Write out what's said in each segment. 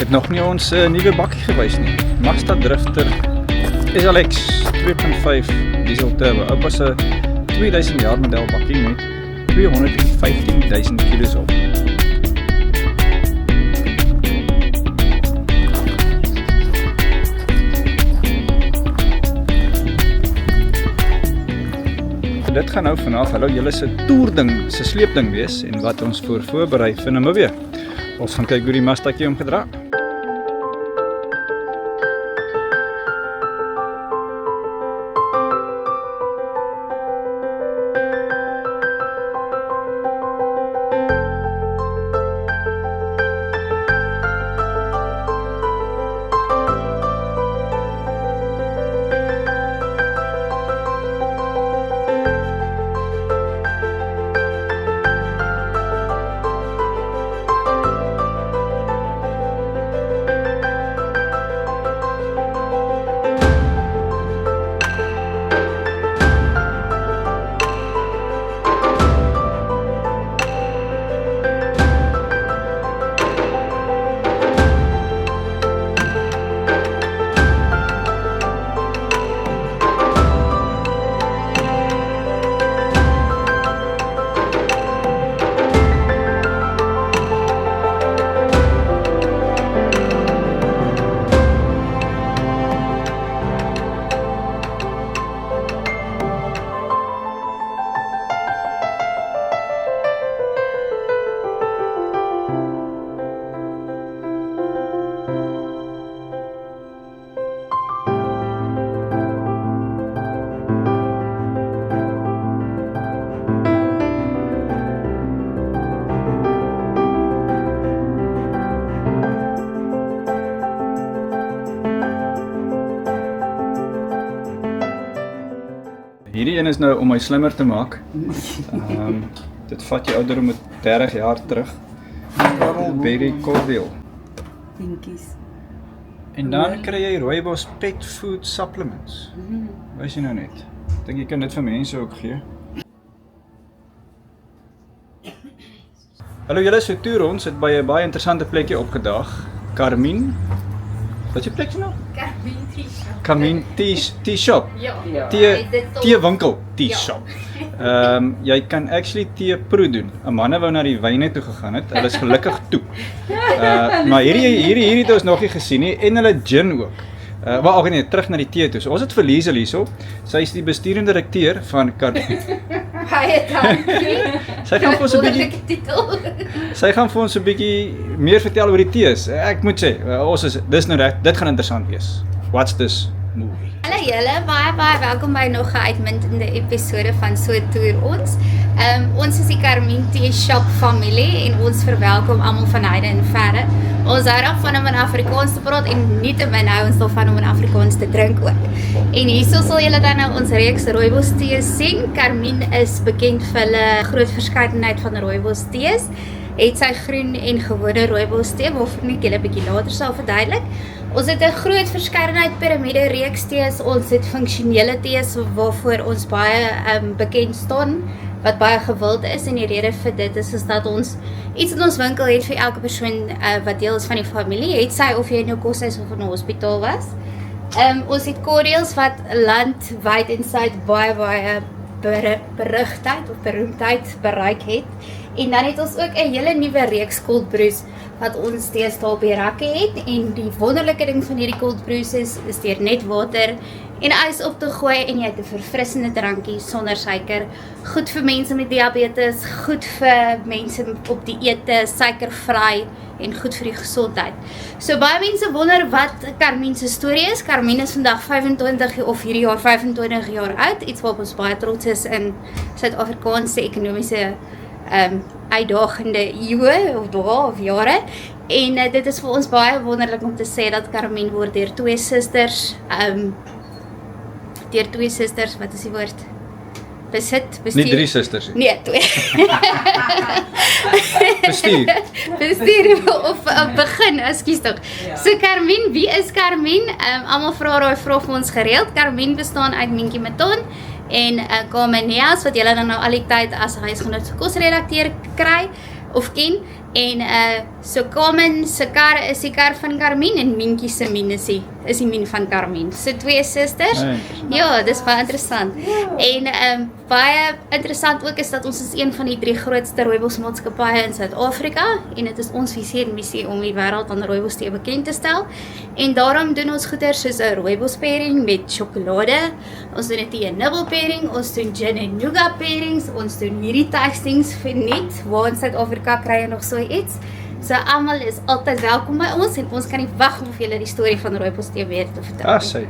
het nog nie ons nuwe bakkie gewys nie. Mazda Drifter SLX 2.5 diesel turbo. Oupa se 2000 jaar model bakkie met 215.000 kilos op. Dit gaan nou vanaf julle se toerding, se sleepding wees en wat ons voorberei vir Namibië. Ons gaan kyk hoe die Mazdakie omgedra. Hierdie een is nou om my slimmer te maak. Dit vat jou ouderdom met 30 jaar terug. Strawberry cordial. Pinkies. En dan kry jy rooibos pet food supplements. Wys jy nou net. Ek dink jy kan dit vir mense ook gee. Hallo julle, so toer ons het by 'n baie interessante plekjie opgedaag. Carmine. Wat is die plekjie nou? Carmine Tea Shop. Carmine Tea Shop. Ja. Tee winkel, tea shop. Jy kan actually tee proe doen. 'n Manne wou na die wyne toe gegaan het. Hulle is gelukkig toe. Maar hierdie het ons nog nie gesien nie en hulle gin ook. Maar nee, terug na die tee toe. So ons het vir Liesel hierso. Sy is die bestuurende direkteur van Carmine. Baie dankie. Sy gaan vir ons 'n bietjie titel. Sy gaan vir ons 'n bietjie meer vertel oor die tees. Ek moet sê, dis nou reg, dit gaan interessant wees. What's this movie? Hallo julle, baie welkom by nog 'n uitmuntende episode van So Toer Ons. Ons is die Carmine Tea Shop familie en ons verwelkom almal van heide en verre. Ons hou daarvan om in Afrikaans te praat en nietemin hou ons daarvan om in Afrikaans te drink ook. En hierso sal julle dan nou ons reeks rooibos tees sien. Carmine is bekend vir hulle groot verskeidenheid van rooibos tees. Het sy groen en gewone rooibos tee waarvan ek julle 'n bietjie later sal verduidelik. Ons het 'n groot verskeidenheid piramide reeks tees. Ons het funksionele tees waarvoor ons baie bekend staan, wat baie gewild is en die rede vir dit is dat ons iets in ons winkel het vir elke persoon wat deel is van die familie, het sy of jy in jou koshuis of in 'n hospitaal was. Ons het cordials wat landwyd en suid baie berugtheid of beroemdheid bereik het. En dan het ons ook 'n hele nuwe reeks cold brews wat ons steeds daar op die rakke het. En die wonderlike ding van hierdie cold brews is deur net water en ys op te gooi en jy het 'n verfrissende drankie sonder suiker. Goed vir mense met diabetes, goed vir mense op dieete, suikervry en goed vir die gesondheid. So baie mense wonder wat Carmine se storie is. Carmine is vandag 25 of hierdie jaar 25 jaar oud, iets waarop ons baie trots is in Suid-Afrikaanse ekonomiese uitdagende eeue of dae of jare. En dit is vir ons baie wonderlik om te sê dat Carmine word deur twee susters, wat is die woord? Bestuur. Nie 3 susters nie. Nee, 2. Bestuur of begin, ekskuus tog. So Carmine, wie is Carmine? Almal vra daai vraag vir ons gereeld. Carmine bestaan uit Minkie Maton en Carmen Neas wat julle dan nou al die tyd as huisgenoot se kosredakteur kry of ken. En so Carmen se kar is die kar van Carmen en Mientjie se Mien is die Mien van Carmen. So 2 susters. Ja, dis baie interessant. En baie interessant ook is dat ons is een van die 3 grootste rooibosmaatskappye in Suid-Afrika en dit is ons visie en missie om die wêreld aan rooibos tee bekend te stel. En daarom doen ons goeders soos 'n rooibos pairing met sjokolade. Ons doen 'n tee en nibbel pairing, ons doen gin en nougat pairings, ons doen hierdie tastings vir net waar in Suid-Afrika kry jy nog so iets. So almal is altyd welkom by ons en ons kan nie wag om vir julle die storie van rooibos tee weer te vertel. Sê.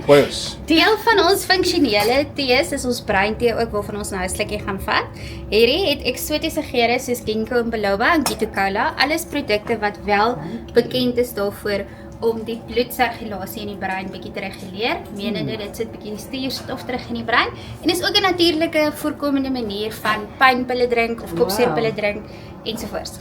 Rooibos. Deel van ons funksionele tees is ons bruintee ook waarvan ons nou 'n slukkie gaan vat. Hierdie het eksotiese geure soos ginkgo en biloba en Vito Cola, alles produkte wat wel bekend is daarvoor om die bloedsirkulasie in die brein bietjie te reguleer, menende dit sit bietjie stuurstof terug in die brein en is ook 'n natuurlike voorkomende manier van pynpille drink of kopseerpille drink ensovoorts.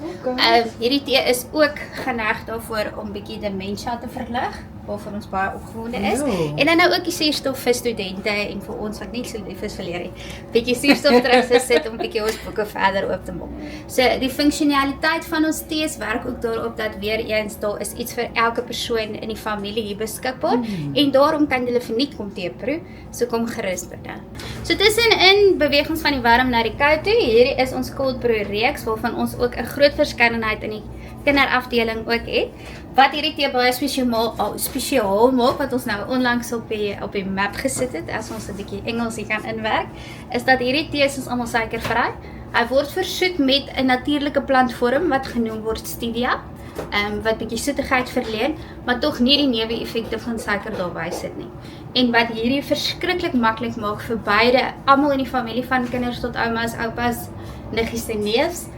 Hierdie tee is ook geneig daarvoor om bietjie demensie te verlig, waarvan ons baie opgewonde is. En dan nou ook die suurstof vir studente en vir ons wat nie so lief is vir leer nie. Bietjie suurstof terug te sit om bietjie ons boeke verder oop te maak. So die funksionaliteit van ons tees werk ook daarop dat weer eens daar is iets vir elke persoon in die familie hier beskikbaar en daarom kan julle verniet kom tee proe. So kom gerus by dit. So tussenin beweeg ons van die warm na die koud toe. Hierdie is ons cold brew reeks waarvan ons ook 'n groot verskeidenheid in die kinderafdeling ook het. Wat hierdie tee baie spesiaal maak, wat ons nou onlangs op die map gesit het, as ons 'n bietjie Engels hier kan inwerk, is dat hierdie tee is almal suikervry. Hy word versoet met 'n natuurlike plantvorm wat genoem word stevia, wat bietjie soetigheid verleen, maar tog nie die neeweffekte van suiker daarby sit nie. En wat hierdie verskriklik maklik maak vir beide, almal in die familie van kinders tot oumas, oupas, niggies en neefs,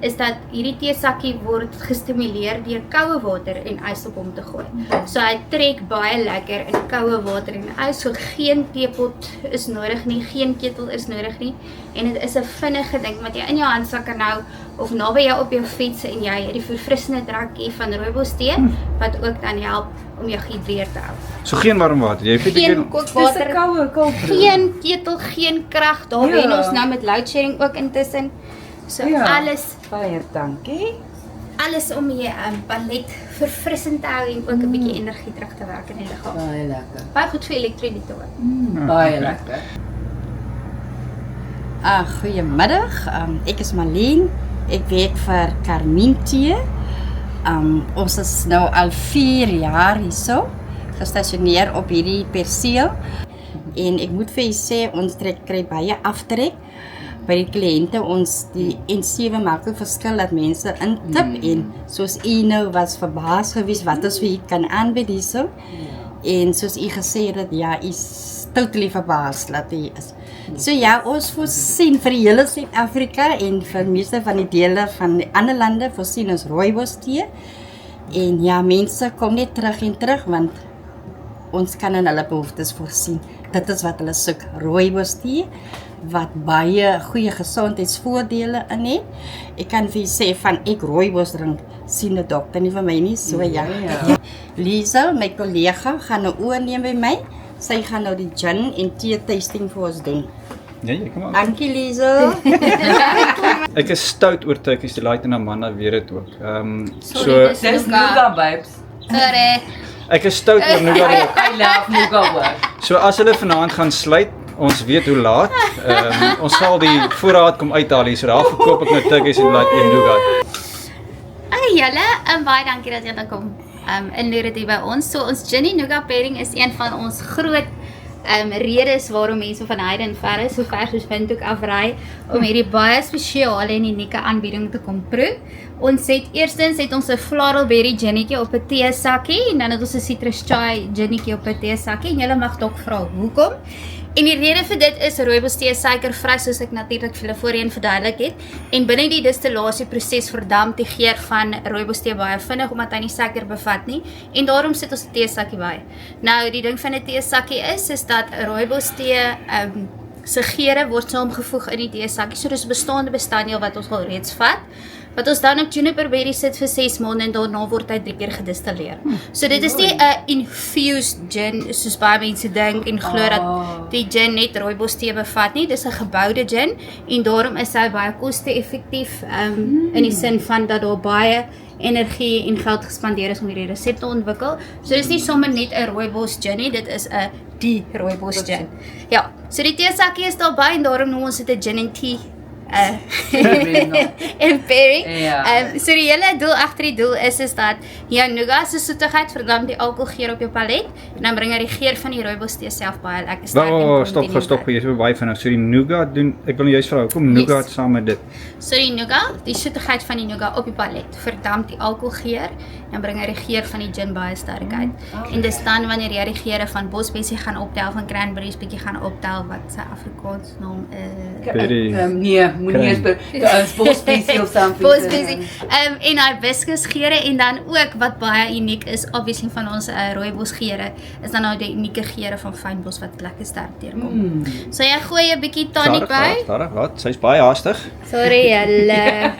is dat hierdie teesakkie word gestimuleer deur koue water en ys op hom te gooi. So hy trek baie lekker in koue water en ys, so geen teepot is nodig nie, geen ketel is nodig nie. En dit is 'n vinnige ding wat jy in jou handsak kan hou of naby jou op jou fiets en jy het die verfrissende drankie van rooibos tee wat ook dan help om jou geïdreerd te hou. So geen warm water. Jy Geen kookwater, geen ketel, geen krag. Daar wen ons nou met load shedding ook intussen. So alles, baie dankie. alles om je ballet verfrissend te hou en ook 'n bietjie energie terug te werk in die liggaam. Baie lekker. Baie goed vir elektrolyte ook. Baie lekker. Goeiemiddag, ek is Marlene, ek werk vir Carmen Tee. Ons is nou al 4 jaar hierso, gestasioneer op hierdie perseel. En ek moet vir julle sê, ons kry baie aftrek by die kliënte. Ons die N7 maak 'n verskil dat mense intip en soos u nou was verbaas gewees wat ons vir u kan aanbied hierso. En soos u gesê het, ja, u is totally verbaas dat u is. So ja, ons voorsien vir die hele Suid-Afrika en vir meeste van die dele van die ander lande voorsien ons rooibos tee. En ja, mense kom net terug en terug want ons kan in hulle behoeftes voorsien. Dit is wat hulle soek, rooibos tee wat baie goeie gesondheidsvoordele in het. Ek kan vir julle sê van ek rooibos drink, sien 'n dokter nie vir my nie, so ja. Liesel, my kollega, gaan nou oorneem by my. Sy gaan nou die gin en tee tasting vir ons doen. Ja, jy kom aan. Dankie Liesel. Ek is stout oor Turkish Delight en Amanda weet dit ook. Sorry, dis Dis Nougat. nougat babes. Sorry. Ek is stout oor nougat ook. I love nougat hoor. So as hulle vanaand gaan sluit, ons weet hoe laat. Ons sal die voorraad kom uithaal hier. So daar verkoop ek nou Turkish Delight en nougat. Julle, baie dankie dat julle kom inloer dit hier by ons. So ons gin en nougat pairing is een van ons groot redes waarom mense van heide en verre so ver soos Windhoek afry om hierdie baie spesiale en unieke aanbieding te kom proe. Ons het eerstens ons 'n floral berry ginnetjie op 'n teesakkie en dan het ons 'n citrus chai ginnetjie op 'n teesakkie en julle mag dalk vra hoekom. En die rede vir dit is rooibos tee suikervry soos ek natuurlik vir julle voorheen verduidelik het. En binne die distillasieproses verdamp die geur van rooibos tee baie vinnig omdat hy nie suiker bevat nie. En daarom sit ons 'n teesakkie by. Nou die ding van 'n teesakkie is dat rooibos tee se geure word saamgevoeg in die teesakkie. So dis 'n bestaande bestanddeel wat ons al reeds vat. Wat ons dan op juniper berry sit vir 6 maande en daarna word hy 3 keer gedistilleer. So dit is nie 'n infused gin soos baie mense dink en glo dat die gin net rooibos tee bevat nie. Dis 'n geboude gin en daarom is hy baie koste-effektief in die sin van dat daar baie energie en geld gespandeer is om hierdie resep te ontwikkel. So dis nie sommer net 'n rooibos gin nie, dit is 'n die rooibos gin. Ja, so die teesakkie is daarby en daarom noem ons dit 'n gin and tea. En berry. So die hele doel agter die doel is dat jou nougat se soetigheid verdam die alkoholgeur op jou palet en dan bring hy die geur van die rooibos tee self baie lekker sterk. Stop, jy is baie vinnig. So die nougat doen, ek wil juist vra, hoekom nougat saam met dit? So die nougat, die soetigheid van die nougat op die palet verdam die alkoholgeur en bring hy die geur van die gin baie sterk uit. En dis dan wanneer jy die geure van bosbesie gaan optel, van cranberries bietjie gaan optel wat sy Afrikaans naam is. Moenie eens bosbesie of something. Bosbesie. En hibiscus geure en dan ook wat baie uniek is, obviously van ons rooibos geure, is dan nou die unieke geure van fynbos wat lekker sterk deurkom. So jy gooi 'n bietjie tonic by. Stadig, wat? Sy's baie haastig. Sorry julle.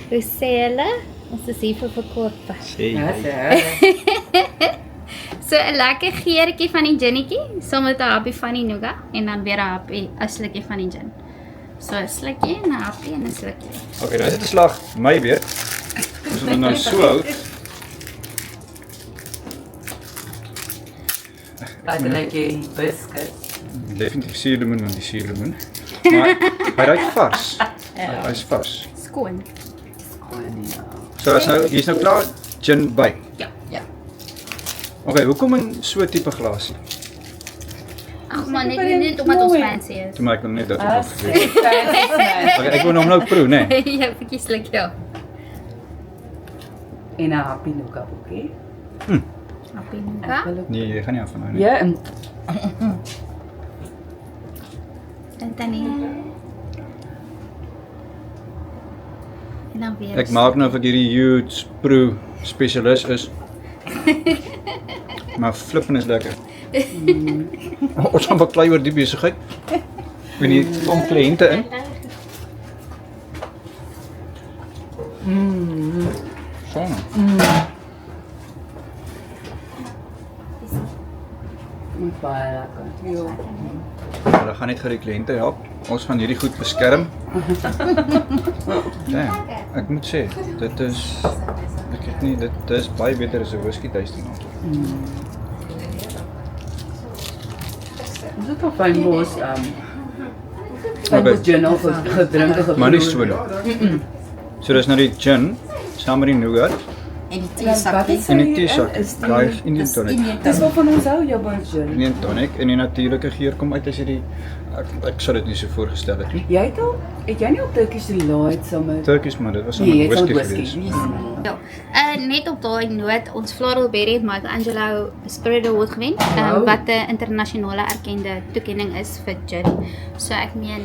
Hoe sê julle? Ons is hier vir verkoop. So 'n lekker geurtjie van die ginnetjie, saam met 'n happie van die nougat en dan weer 'n slukkie van die gin. So 'n slukkie, 'n happie en 'n slukkie. Okay, nou is dit 'n slag my beurt. Ons moet nou so hou. Wat 'n lekker biscuit. Definitief suurlemoen want die suurlemoen. Maar hy ruik vars. Hy's vars. Skoon. So as nou hier's nou klaar gin by. Ja. Okay, hoekom in so 'n tipe glasie? Ag man, net omdat ons fancy is. Toe maak ek net dit op. Okay, ek wil hom nou proe, né? Ja, bietjie sluk ja. En 'n happy nougat, okay? Happy nougat. Nee, jy gaan nie af van nou nie. Ja, en Dan nie. En dan weer. Ek maak nou of ek hierdie huge proe spesialis is. Maar flippen is lekker. Ons gaan baklei oor die besigheid. Wie nie kom kliënte in. So. baie lekker. Ja. Hulle gaan net vir die kliënte help. Ons gaan hierdie goed beskerm. Ja, ek moet sê, dit is ek weet nie, dit is baie beter as 'n whisky tasting. Is dit al fynbos fynbos gin of gedrinke Maar nie so nie. So dis nou die gin saam met die nougat En die teesakkie. en die teesak. Daai is Indian tonic. Dis wat van ons hou, jou gin. Indian tonic en die natuurlike geur kom uit as jy die ek sou dit nie so voorgestel het nie. Het jy nie op Turkish Delight sommer? Turkish maar dit was Nee, jy het whisky al whisky. geweest. Ja. Net op daai noot, ons Floral Berry het Michelangelo Spirit Award gewen, Wow. wat 'n internasionale erkende toekenning is vir gin. So ek meen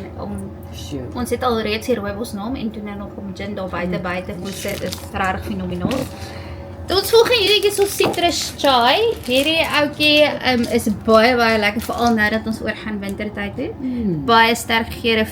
ons het al reeds die rooibos naam en toe nou nog om gin daar buite sit is regtig fenomenaal. Ons volgende hierdie is ons citrus chai. Hierdie ouetjie is baie lekker veral nou dat ons oorgaan wintertyd toe. Baie sterk geure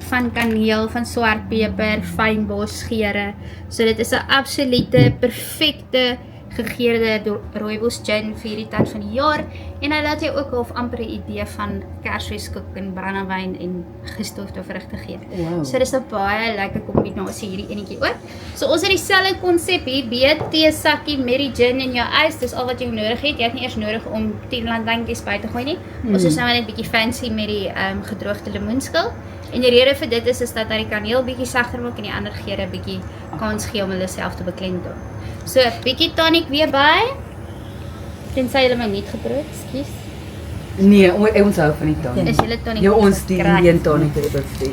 van kaneel, van swart peper, fynbos geure. So dit is 'n absolute perfekte gegeurde rooibos gin vir hierdie tyd van die jaar en hy laat jou ook half amper 'n idee van Kersfeeskoek en brandewyn en gestoofde vrugte gee. Wow. So dis 'n baie lekker kombinasie hierdie enetjie ook. So ons het dieselfde konsep hier, teesakkie met die gin en jou ys, dis al wat jy nodig het. Jy het nie eers nodig om 10 landlyntjies by te gooi nie. Ons is nou net bietjie fancy met die gedroogde lemoenskil. En die rede vir dit is dat hy die kaneel bietjie sagter maak en die ander geure bietjie kans gee om hulle self te beklemtoon. So, bietjie tonic weer by. Tensy hulle my niet gebrood, ekskuus. Nee, ons hou van die tonic. Is julle tonic? Ja, ons die kry? een tonic het dit.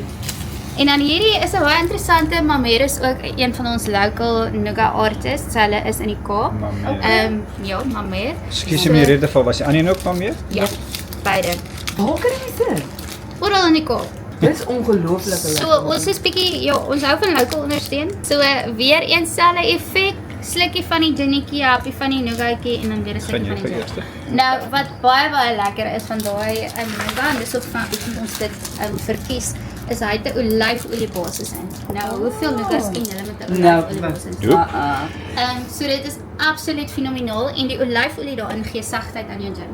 En dan hierdie is 'n baie interessante, Mamer is ook een van ons local nougat artists. Hulle is in die Kaap. Mamer. Ja, Mamer. Ekskuus my rede vir was die ander ook van meer? Ja, beide. Waar kry jy dit? Oral in die Kaap. Dit is ongelooflik lekker. So ons is bietjie ons hou van local ondersteun. So weer eens selfe effek. slukkie van die ginnetjie, happie van die nougatjie en dan weer 'n Gaan slukkie jy van die vir gin. eerste? Nou wat baie lekker is van daai nougat, en dis ook van ons dit verkies, is hy het 'n olyfolie-basis in. Nou, hoeveel nougats ken julle met 'n Nou, olyfolie-basis? Doep. So dit is absoluut fenomenaal en die olyfolie daarin gee sagtheid aan jou gin.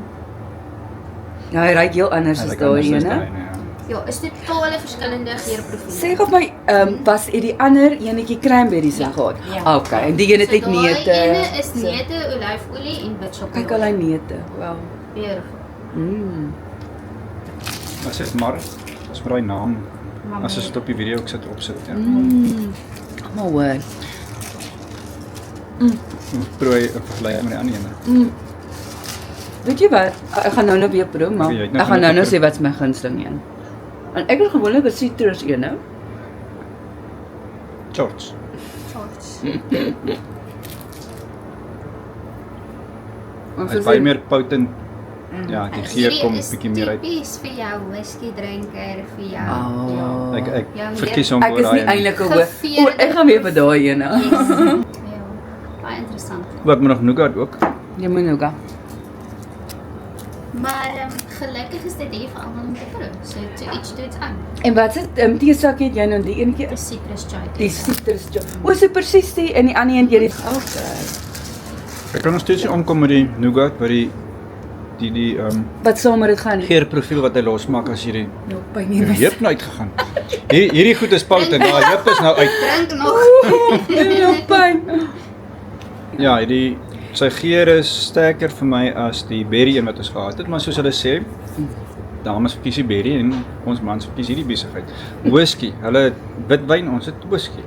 Ja, hy ruik heel anders as Lyk daai anders as ene. daai, ja. Ja, is totale verskillende geurprofiele. Sê gou my, was dit die ander enetjie cranberries gehad? Ja. Okay, en die ene het So neute. daai ene is neute, olyfolie en wit sjokolade. Kyk al hy neute. Wow. Beautiful. As dit maar, as vir daai naam, as ons dit op die video ook sit opsit, ja. Maar hoor. Prooi in vergelyking met die ander ene. Weet jy wat? Ek gaan nou weer proe, maar Okay, jy het nou ek gaan genoeg nou sê wat's my gunsteling een. En ek het gewoonlik 'n citrus een, George. Ons Hy is baie meer potent. Ja, die geur kom bietjie meer uit. Tipies vir jou whisky drinker, vir jou. Oh. Ek Ja, verkies hom Ek voor is nie daai. eintlik 'n hoor. Geveerde- O, ek gaan weer vir daai een. Ja, baie interessant. Wat moet nog nougat ook? Jy moet nou gaan. Maar gelukkig is dit hier vir almal om te proe. So to each to its own. En wat is teesakkie het jy nou die enetjie? Die citrus chai. Die citrus. O, so presies die en die ander een deur die. Okay. Ek kan nog steeds nie omkom met die nougat by die Wat saam met dit gaan? geurprofiel wat hy losmaak as jy die Nou pyn nie my. heup nou uitgegaan. Hierdie goed is potent, daai heup is nou uit. Drink nog. Nou pyn. Ja, sy geur is sterker vir my as die berry een wat ons gehad het, maar soos hulle sê, dames verkies die berry en ons mans verkies hierdie besigheid. Whisky, hulle het witwyn, ons het whisky.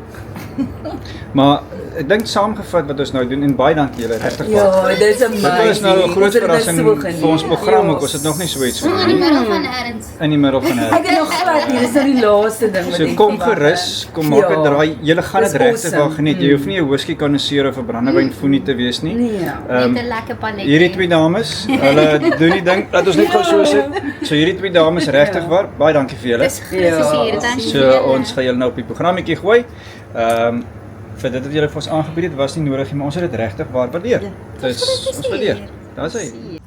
Maar ek dink saamgevat wat ons nou doen en baie dankie julle regtig waar. Ja, dis amazing. Dit was nou 'n groot Ons het dit verrassing so geniet. vir ons program, Ja. ook was dit nog nie so iets In die nie. middel van ergens. In die middel van Ek her. het nog glad nie, dis nou die laaste ding wat So ek kom nie wag, gerus, hè. kom maak 'n Ja. draai. Julle gaan Dis dit regtig waar awesome. geniet. Jy hoef nie 'n whisky connoisseur of 'n brandewynfoenie te wees nie. Nee. Met 'n lekker paletjie. Hierdie twee dames, hulle doen die ding, laat ons net gou so sit. So hierdie twee dames regtig waar, baie dankie vir julle. Dis geïnteresseerd, Ja. dankie. So vir julle. ons gaan julle nou op die programmetjie gooi. Vir dit wat julle vir ons aangebied het, was nie nodig nie, maar ons het dit regtig waar waardeer. Dis ons waardeer. Daar's hy.